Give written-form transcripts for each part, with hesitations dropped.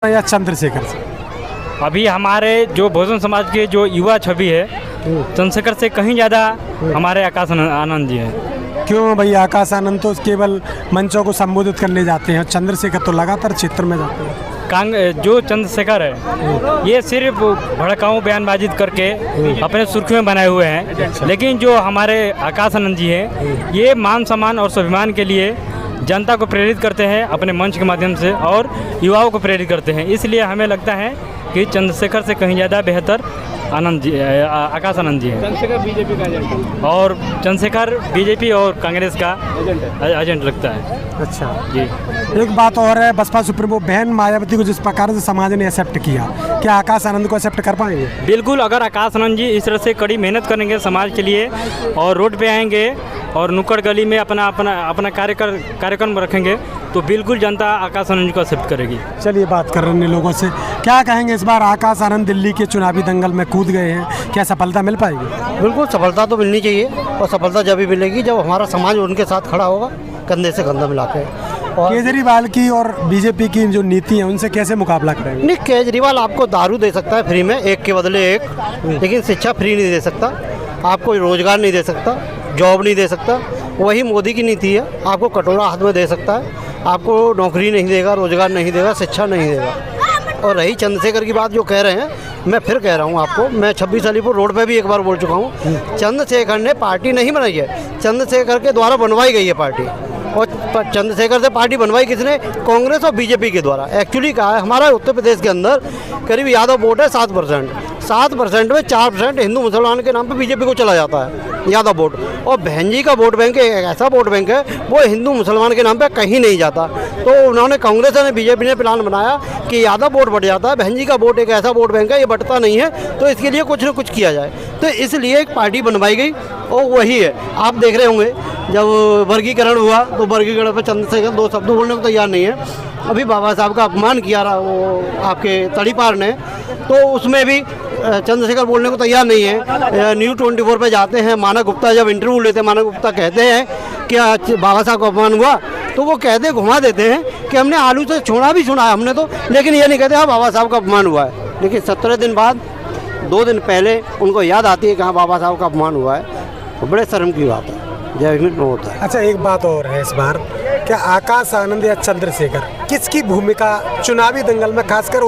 या चंद्रशेखर से? अभी हमारे जो बहुजन समाज के जो युवा छवि है चंद्रशेखर से कहीं ज़्यादा हमारे आकाश आनंद जी हैं। क्यों भैया? आकाश आनंद तो केवल मंचों को संबोधित करने जाते हैं, चंद्रशेखर तो लगातार क्षेत्र में जाते हैं। जो चंद्रशेखर है ये सिर्फ भड़काऊ बयानबाजी करके अपने सुर्खियों में बनाए हुए हैं, लेकिन जो हमारे आकाश आनंद जी हैं ये मान सम्मान और स्वाभिमान के लिए जनता को प्रेरित करते हैं अपने मंच के माध्यम से और युवाओं को प्रेरित करते हैं। इसलिए हमें लगता है कि चंद्रशेखर से कहीं ज़्यादा बेहतर आनंद जी आकाश आनंद जी हैं। चंद्रशेखर बीजेपी का एजेंट है और चंद्रशेखर बीजेपी और कांग्रेस का एजेंट लगता है। अच्छा जी, एक बात और है, बसपा सुप्रीमो बहन मायावती को जिस प्रकार से समाज ने एक्सेप्ट किया, क्या आकाश आनंद को एक्सेप्ट कर पाएंगे? बिल्कुल। अगर आकाश आनंद जी इस तरह से कड़ी मेहनत करेंगे समाज के लिए और रोड पे आएंगे और नुक्कड़ गली में अपना कार्यक्रम रखेंगे तो बिल्कुल जनता आकाश आनंद जी को एक्सेप्ट करेगी। चलिए बात कर रहे हैं लोगों से, क्या कहेंगे इस बार आकाश आनंद दिल्ली के चुनावी दंगल में कूद गए हैं, क्या सफलता मिल पाएगी? बिल्कुल सफलता तो मिलनी चाहिए और सफलता जब भी मिलेगी जब हमारा समाज उनके साथ खड़ा होगा कंधे से कंधा मिला के। और केजरीवाल की और बीजेपी की जो नीति है उनसे कैसे मुकाबला करेंगे? नहीं, केजरीवाल आपको दारू दे सकता है फ्री में, एक के बदले एक, लेकिन शिक्षा फ्री नहीं दे सकता, आपको रोजगार नहीं दे सकता, जॉब नहीं दे सकता। वही मोदी की नीति है, आपको कटोरा हाथ में दे सकता है, आपको नौकरी नहीं देगा, रोजगार नहीं देगा, शिक्षा नहीं देगा। और रही चंद्रशेखर की बात जो कह रहे हैं, मैं फिर कह रहा हूँ आपको, मैं 26 अलीपुर रोड पे भी एक बार बोल चुका हूँ, चंद्रशेखर ने पार्टी नहीं बनाई है, चंद्रशेखर के द्वारा बनवाई गई है पार्टी। और चंद्रशेखर से पार्टी बनवाई किसने? कांग्रेस और बीजेपी के द्वारा। एक्चुअली कहा है हमारा उत्तर प्रदेश के अंदर करीब यादव वोट है 7% में 4% हिंदू मुसलमान के नाम पे बीजेपी को चला जाता है यादव वोट, और बहन जी का वोट बैंक एक ऐसा वोट बैंक है वो हिंदू मुसलमान के नाम पे कहीं नहीं जाता। तो उन्होंने कांग्रेस ने बीजेपी ने प्लान बनाया कि यादव वोट बढ़ जाता है, बहन जी का वोट एक ऐसा वोट बैंक है ये बढ़ता नहीं है, तो इसके लिए कुछ न कुछ किया जाए। तो इसलिए एक पार्टी बनवाई गई और वही है। आप देख रहे होंगे जब वर्गीकरण हुआ तो वर्गीकरण पर चंद्रशेखर दो शब्द बोलने को तैयार नहीं है। अभी बाबा साहब का अपमान किया रहा वो आपके तड़ीपार ने, तो उसमें भी चंद्रशेखर बोलने को तैयार नहीं है। न्यूज़ 24 पे जाते हैं, मानव गुप्ता जब इंटरव्यू लेते हैं, मानव गुप्ता कहते हैं कि बाबा साहब का अपमान हुआ, तो वो कहते घुमा देते हैं कि हमने आलू से छोड़ा भी सुना है हमने तो, लेकिन ये नहीं कहते हाँ बाबा साहब का अपमान हुआ है। लेकिन 17 दिन बाद 2 दिन पहले उनको याद आती है कि हाँ बाबा साहब का अपमान हुआ है, तो बड़े शर्म की बात है, जय हिंद होता है। अच्छा एक बात और है इस बार, क्या आकाश आनंद या चंद्रशेखर किसकी भूमिका चुनावी दंगल में खासकर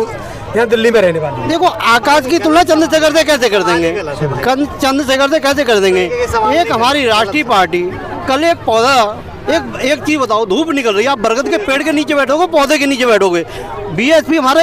यहाँ दिल्ली में रहने वाली? देखो, आकाश की तुलना चंद्रशेखर से कैसे कर देंगे? चंद्रशेखर से कैसे कर देंगे? एक हमारी राष्ट्रीय पार्टी, कल एक पौधा, एक चीज बताओ, धूप निकल रही है, आप बरगद के पेड़ के नीचे बैठोगे, पौधे के नीचे बैठोगे? बीएसपी हमारे